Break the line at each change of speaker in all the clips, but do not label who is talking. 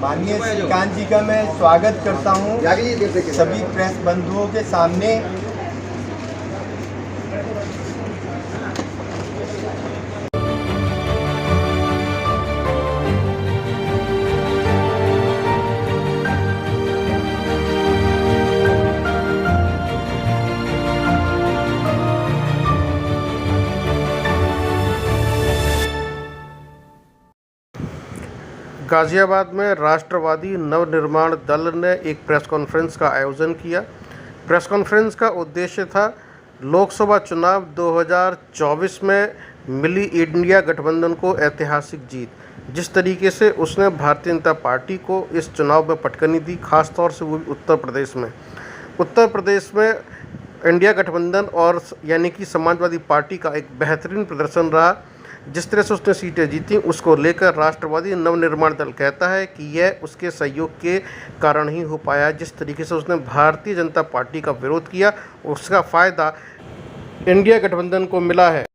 माननीय श्रीकांत जी का मैं स्वागत करता हूं सभी प्रेस बंधुओं के सामने।
गाज़ियाबाद में राष्ट्रवादी नवनिर्माण दल ने एक प्रेस कॉन्फ्रेंस का आयोजन किया। प्रेस कॉन्फ्रेंस का उद्देश्य था लोकसभा चुनाव 2024 में मिली इंडिया गठबंधन को ऐतिहासिक जीत। जिस तरीके से उसने भारतीय जनता पार्टी को इस चुनाव में पटकनी दी, खास तौर से वो उत्तर प्रदेश में इंडिया गठबंधन और यानी कि समाजवादी पार्टी का एक बेहतरीन प्रदर्शन रहा। जिस तरह से उसने सीटें जीती, उसको लेकर राष्ट्रवादी नवनिर्माण दल कहता है कि यह उसके सहयोग के कारण ही हो पाया। जिस तरीके से उसने भारतीय जनता पार्टी का विरोध किया, उसका फ़ायदा इंडिया गठबंधन को मिला है।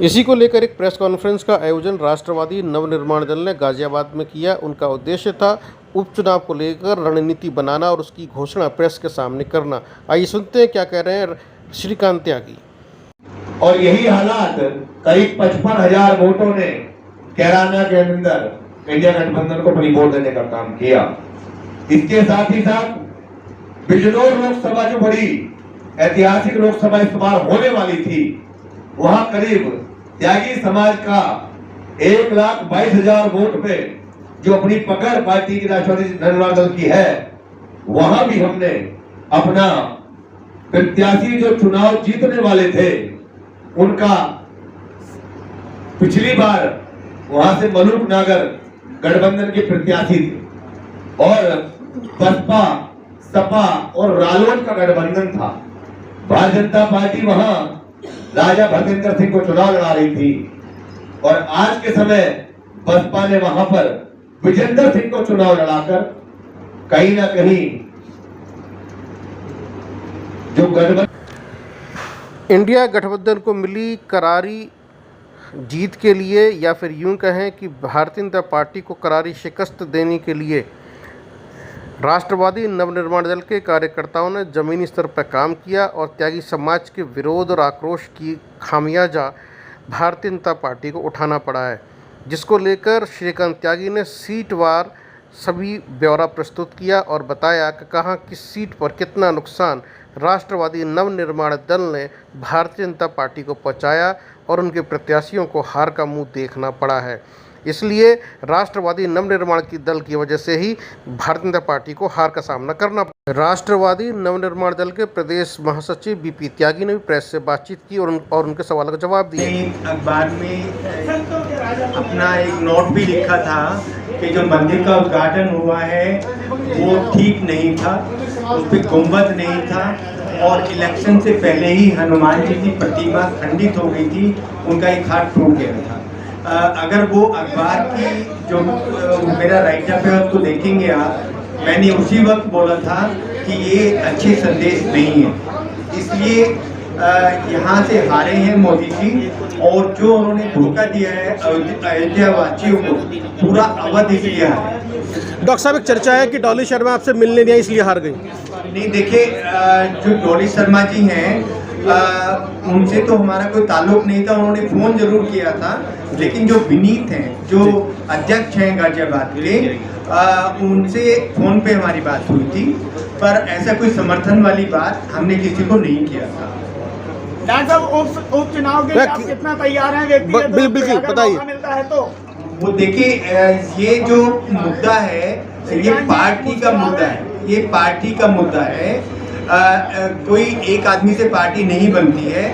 इसी को लेकर एक प्रेस कॉन्फ्रेंस का आयोजन राष्ट्रवादी नवनिर्माण दल ने गाज़ियाबाद में किया। उनका उद्देश्य था उपचुनाव को लेकर रणनीति बनाना और उसकी घोषणा प्रेस के सामने करना। आइए सुनते हैं क्या कह रहे हैं श्रीकांत त्यागी।
और यही हालात करीब 55,000 वोटों ने कैराना के अंदर इंडिया गठबंधन को अपनी वोट देने का काम किया। इसके साथ ही साथ बिजनौर लोकसभा जो बड़ी ऐतिहासिक लोकसभा इस बार होने वाली थी, वहां करीब त्यागी समाज का 1,22,000 वोट पे जो अपनी पकड़ पार्टी की राष्ट्रवादी नवनिर्माण दल की है, वहां भी हमने अपना प्रत्याशी जो चुनाव जीतने वाले थे, उनका पिछली बार वहां से मलूक नागर गठबंधन के प्रत्याशी थे और बसपा, सपा और रालोद का गठबंधन था। भारतीय जनता पार्टी वहां राजा भदेंद्र सिंह को चुनाव लड़ा रही थी और आज के समय बसपा ने वहां पर विजेंद्र सिंह को चुनाव लड़ाकर कहीं ना कहीं जो गठबंधन
इंडिया गठबंधन को मिली करारी जीत के लिए, या फिर यूं कहें कि भारतीय जनता पार्टी को करारी शिकस्त देने के लिए राष्ट्रवादी नवनिर्माण दल के कार्यकर्ताओं ने ज़मीनी स्तर पर काम किया और त्यागी समाज के विरोध और आक्रोश की खामियाजा भारतीय जनता पार्टी को उठाना पड़ा है। जिसको लेकर श्रीकांत त्यागी ने सीटवार सभी ब्यौरा प्रस्तुत किया और बताया कि कहाँ किस सीट पर कितना नुकसान राष्ट्रवादी नवनिर्माण दल ने भारतीय जनता पार्टी को पहुंचाया और उनके प्रत्याशियों को हार का मुंह देखना पड़ा है। इसलिए राष्ट्रवादी नवनिर्माण की दल की वजह से ही भारतीय जनता पार्टी को हार का सामना करना पड़ा। राष्ट्रवादी नवनिर्माण दल के प्रदेश महासचिव बीपी त्यागी ने भी प्रेस से बातचीत की और उनके सवालों का जवाब दिया।
अखबार में अपना एक नोट भी लिखा था कि जो मंदिर का उद्घाटन हुआ है वो ठीक नहीं था, उस पर गुंबद नहीं था और इलेक्शन से पहले ही हनुमान जी की प्रतिमा खंडित हो गई थी, उनका एक हाथ टूट गया था। अगर वो अखबार की जो मेरा राइटअप है उसको देखेंगे आप, मैंने उसी वक्त बोला था कि ये अच्छे संदेश नहीं है। इसलिए यहाँ से हारे हैं मोदी जी, और जो उन्होंने धोखा दिया है अयोध्या वासियों को, पूरा अवध इसलिए हारे।
डॉक्टर साहब, एक चर्चा है कि डॉली शर्मा आपसे मिलने नहीं आई इसलिए हार गई।
नहीं, देखिए, जो डॉली शर्मा जी हैं उनसे तो हमारा कोई ताल्लुक नहीं था। उन्होंने फ़ोन जरूर किया था, लेकिन जो विनीत हैं, जो अध्यक्ष हैं गाजियाबाद के, उनसे फ़ोन पे हमारी बात हुई थी, पर ऐसा कोई समर्थन वाली बात हमने किसी को नहीं किया था।
उपचुनाव के लिए आप कितना तैयार हैं?
बिल्कुल बताइए।
मिलता है तो
वो देखिए, ये जो मुद्दा है ये पार्टी का मुद्दा है, ये पार्टी का मुद्दा है। कोई एक आदमी से पार्टी नहीं बनती है।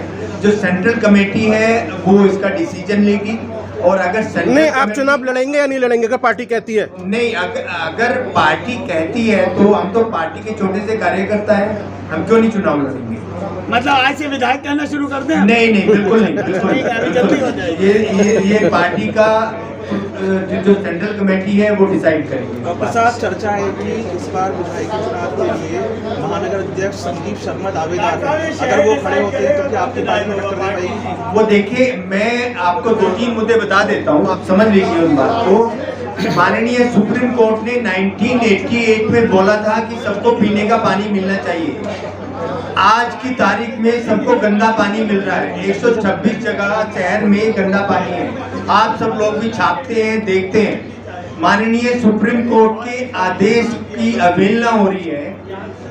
जो सेंट्रल कमेटी है वो इसका डिसीजन लेगी, और अगर
नहीं, आप चुनाव लड़ेंगे या नहीं लड़ेंगे अगर पार्टी कहती है?
नहीं, अगर पार्टी कहती है तो हम तो पार्टी के छोटे से कार्यकर्ता हैं, हम क्यों नहीं चुनाव लड़ेंगे?
मतलब आज से विधायक कहना शुरू कर दें?
नहीं, बिल्कुल नहीं, बिल्कुल नहीं। ये पार्टी का जो सेंट्रल कमेटी है वो डिसाइड करेगी।
डॉक्टर साहब, चर्चा है कि इस बार विधायक चुनाव के लिए महानगर अध्यक्ष संदीप शर्मा दावेदार हैं। अगर वो खड़े होते हैं तो क्या आपकी पार्टी में टक्कर दे पाएगी?
वो देखिए, मैं आपको 2-3 मुद्दे बता देता हूँ, आप समझ लीजिए उन बात को। माननीय सुप्रीम कोर्ट ने 1988 में बोला था कि सबको पीने का पानी मिलना चाहिए। आज की तारीख में सबको गंदा पानी मिल रहा है। 126 जगह शहर में गंदा पानी है। आप सब लोग भी छापते हैं, देखते हैं। माननीय सुप्रीम कोर्ट के आदेश की अवहेलना हो रही है।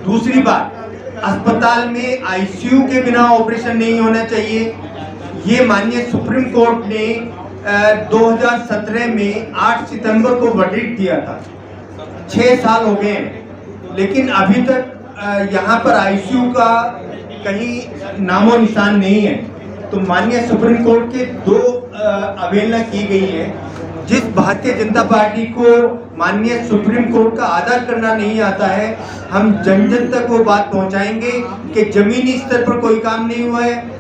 दूसरी बात, अस्पताल में आईसीयू के बिना ऑपरेशन नहीं होना चाहिए। ये माननीय सुप्रीम कोर्ट ने 2017 में 8 सितंबर को वर्डिक्ट दिया था। 6 साल हो गए हैं, लेकिन अभी तक यहाँ पर आईसीयू का कहीं नामो निशान नहीं है। तो माननीय सुप्रीम कोर्ट के 2 अवहेलना की गई है। जिस भारतीय जनता पार्टी को माननीय सुप्रीम कोर्ट का आदर करना नहीं आता है, हम जन जन तक वो बात पहुंचाएंगे कि जमीनी स्तर पर कोई काम नहीं हुआ है।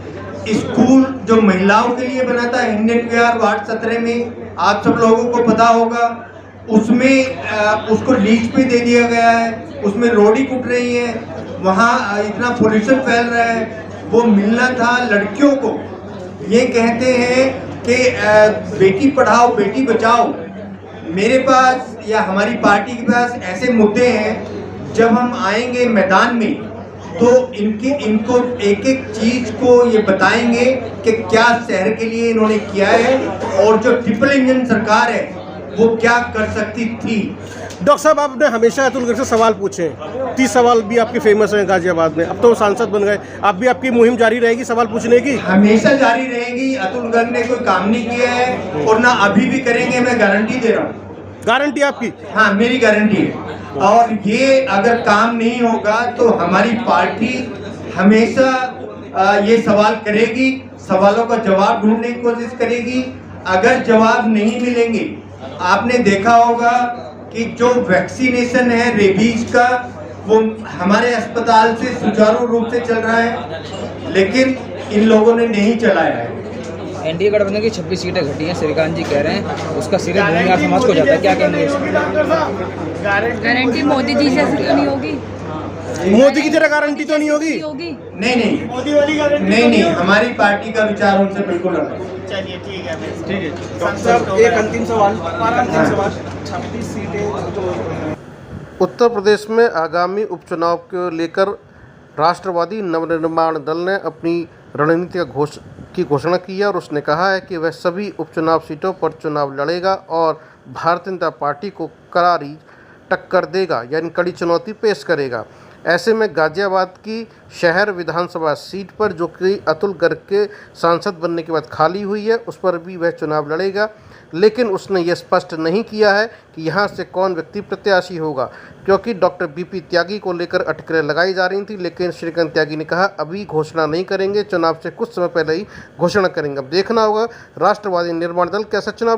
स्कूल जो महिलाओं के लिए बना था हिंडन विहार वार्ड 17 में, आप सब लोगों को पता होगा, उसमें उसको लीज पे दे दिया गया है। उसमें रोडी कुट रही है, वहाँ इतना पोल्यूशन फैल रहा है। वो मिलना था लड़कियों को। ये कहते हैं कि बेटी पढ़ाओ बेटी बचाओ। मेरे पास या हमारी पार्टी के पास ऐसे मुद्दे हैं, जब हम आएंगे मैदान में तो इनको एक एक चीज को ये बताएंगे कि क्या शहर के लिए इन्होंने किया है और जो ट्रिपल इंजन सरकार है वो क्या कर सकती थी।
डॉक्टर साहब, आपने हमेशा अतुल गर्ग से सवाल पूछे, 30 सवाल भी आपके फेमस हैं गाजियाबाद में। अब तो वो सांसद बन गए, अब भी आपकी मुहिम जारी रहेगी सवाल पूछने की?
हमेशा जारी रहेगी। अतुल गर्ग ने कोई काम नहीं किया है और ना अभी भी करेंगे, मैं गारंटी दे रहा हूँ।
गारंटी आपकी?
हाँ, मेरी गारंटी है। और ये अगर काम नहीं होगा तो हमारी पार्टी हमेशा ये सवाल करेगी, सवालों का जवाब ढूंढने की कोशिश करेगी। अगर जवाब नहीं मिलेंगे, आपने देखा होगा कि जो वैक्सीनेशन है रेबीज का, वो हमारे अस्पताल से सुचारू रूप से चल रहा है, लेकिन इन लोगों ने नहीं चलाया है।
एनडीए गठबंधन की 26 सीटें घटी हैं, श्रीकांत जी कह रहे हैं उसका सिरे भूमिहार समाज को जाता है, क्या कहेंगे?
गारंटी मोदी जी जैसी तो नहीं होगी?
मोदी की तरह गारंटी तो नहीं होगी?
नहीं,
मोदी वाली गारंटी
नहीं, हमारी पार्टी का विचार उनसे बिल्कुल अलग है।
चलिए ठीक है।
डॉक्टर साहब, एक अंतिम सवाल। 26 सीटें तो
उत्तर प्रदेश में आगामी उपचुनाव को लेकर राष्ट्रवादी नवनिर्माण दल ने अपनी रणनीति की घोषणा की है और उसने कहा है कि वह सभी उपचुनाव सीटों पर चुनाव लड़ेगा और भारतीय जनता पार्टी को करारी टक्कर देगा, यानी कड़ी चुनौती पेश करेगा। ऐसे में गाजियाबाद की शहर विधानसभा सीट पर, जो कि अतुल गर्ग के सांसद बनने के बाद खाली हुई है, उस पर भी वह चुनाव लड़ेगा। लेकिन उसने ये स्पष्ट नहीं किया है कि यहाँ से कौन व्यक्ति प्रत्याशी होगा, क्योंकि डॉक्टर बीपी त्यागी को लेकर अटकलें लगाई जा रही थी। लेकिन श्रीकांत त्यागी ने कहा अभी घोषणा नहीं करेंगे, चुनाव से कुछ समय पहले ही घोषणा करेंगे। अब देखना होगा राष्ट्रवादी निर्माण दल कैसा चुनाव